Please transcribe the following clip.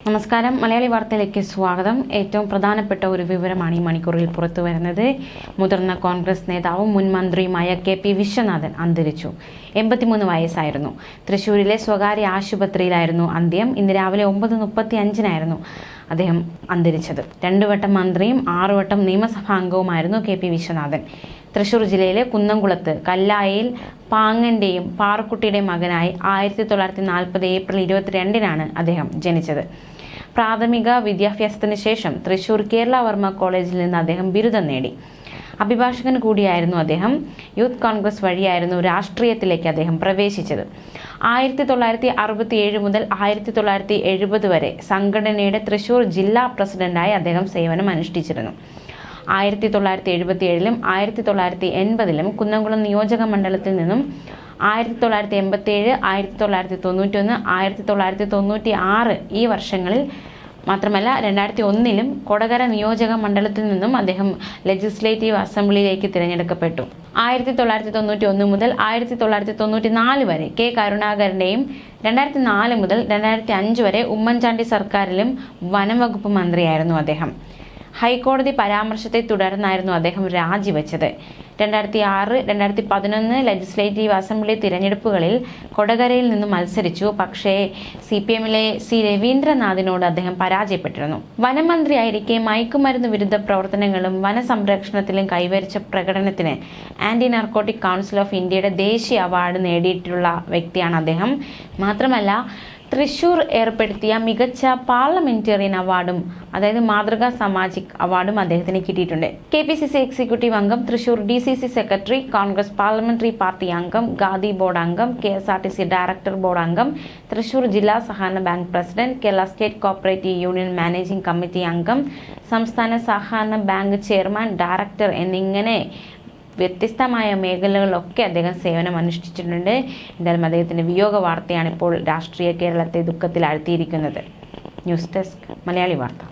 നമസ്കാരം. മലയാളി വാർത്തയിലേക്ക് സ്വാഗതം. ഏറ്റവും പ്രധാനപ്പെട്ട ഒരു വിവരമാണ് ഈ മണിക്കൂറിൽ പുറത്തു വരുന്നത്. മുതിർന്ന കോൺഗ്രസ് നേതാവും മുൻ മന്ത്രിയുമായ KP വിശ്വനാഥൻ അന്തരിച്ചു. 83 വയസ്സായിരുന്നു. തൃശൂരിലെ സ്വകാര്യ ആശുപത്രിയിലായിരുന്നു അന്ത്യം. ഇന്ന് രാവിലെ 9:35 അദ്ദേഹം അന്തരിച്ചത്. 2 വട്ടം മന്ത്രിയും 6 വട്ടം നിയമസഭാ അംഗവുമായിരുന്നു KP വിശ്വനാഥൻ. തൃശൂർ ജില്ലയിലെ കുന്നംകുളത്ത് കല്ലായിൽ പാങ്ങന്റെയും പാറക്കുട്ടിയുടെയും മകനായി 1940 ഏപ്രിൽ 22 അദ്ദേഹം ജനിച്ചത്. പ്രാഥമിക വിദ്യാഭ്യാസത്തിന് ശേഷം തൃശൂർ കേരളവർമ്മ കോളേജിൽ നിന്ന് അദ്ദേഹം ബിരുദം നേടി. അഭിഭാഷകൻ കൂടിയായിരുന്നു അദ്ദേഹം. യൂത്ത് കോൺഗ്രസ് വഴിയായിരുന്നു രാഷ്ട്രീയത്തിലേക്ക് അദ്ദേഹം പ്രവേശിച്ചത്. 1967 മുതൽ 1970 വരെ സംഘടനയുടെ തൃശൂർ ജില്ലാ പ്രസിഡന്റായി അദ്ദേഹം സേവനം അനുഷ്ഠിച്ചിരുന്നു. 1977 1980 കുന്നംകുളം നിയോജക മണ്ഡലത്തിൽ നിന്നും 1987, 1991, 1996 ഈ വർഷങ്ങളിൽ മാത്രമല്ല 2001 കൊടകര നിയോജക മണ്ഡലത്തിൽ നിന്നും അദ്ദേഹം ലെജിസ്ലേറ്റീവ് അസംബ്ലിയിലേക്ക് തിരഞ്ഞെടുക്കപ്പെട്ടു. 1991 മുതൽ 1994 വരെ K കരുണാകരന്റെയും 2004 മുതൽ 2005 വരെ ഉമ്മൻചാണ്ടി സർക്കാരിലും വനം വകുപ്പ് മന്ത്രിയായിരുന്നു അദ്ദേഹം. ഹൈക്കോടതി പരാമർശത്തെ തുടർന്നായിരുന്നു അദ്ദേഹം രാജിവെച്ചത്. 2006, 2011 ലെജിസ്ലേറ്റീവ് അസംബ്ലി തിരഞ്ഞെടുപ്പുകളിൽ കൊടകരയിൽ നിന്ന് മത്സരിച്ചു. പക്ഷേ CPMലെ C രവീന്ദ്രനാഥിനോട് അദ്ദേഹം പരാജയപ്പെട്ടിരുന്നു. വനമന്ത്രിയായിരിക്കെ മയക്കുമരുന്ന് വിരുദ്ധ പ്രവർത്തനങ്ങളും വനസംരക്ഷണത്തിലും കൈവരിച്ച പ്രകടനത്തിന് ആന്റി നാർക്കോട്ടിക് കൗൺസിൽ ഓഫ് ഇന്ത്യയുടെ ദേശീയ അവാർഡ് നേടിയിട്ടുള്ള വ്യക്തിയാണ് അദ്ദേഹം. മാത്രമല്ല തൃശൂർ ഏർപ്പെടുത്തിയ മികച്ച പാർലമെന്റേറിയൻ അവാർഡും അതായത് മാതൃകാ സാമാജിക് അവാർഡും അദ്ദേഹത്തിന് കിട്ടിയിട്ടുണ്ട്. KPCC എക്സിക്യൂട്ടീവ് അംഗം, Thrissur DCC secretary, Congress parliamentary party അംഗം, ഖാദി ബോർഡ് അംഗം, KSRTC ഡയറക്ടർ ബോർഡ് അംഗം, തൃശൂർ ജില്ലാ സഹകരണ bank president, Kerala state cooperative union managing committee അംഗം, സംസ്ഥാന സഹകരണ ബാങ്ക് ചെയർമാൻ, ഡയറക്ടർ എന്നിങ്ങനെ വ്യത്യസ്തമായ മേഖലകളിലൊക്കെ അദ്ദേഹം സേവനം അനുഷ്ഠിച്ചിട്ടുണ്ട്. എന്തായാലും അദ്ദേഹത്തിന്റെ വിയോഗ വാർത്തയാണ് ഇപ്പോൾ രാഷ്ട്രീയ കേരളത്തെ ദുഃഖത്തിൽ ആഴ്ത്തിയിരിക്കുന്നത്. ന്യൂസ് ഡെസ്ക് മലയാളി വാർത്ത.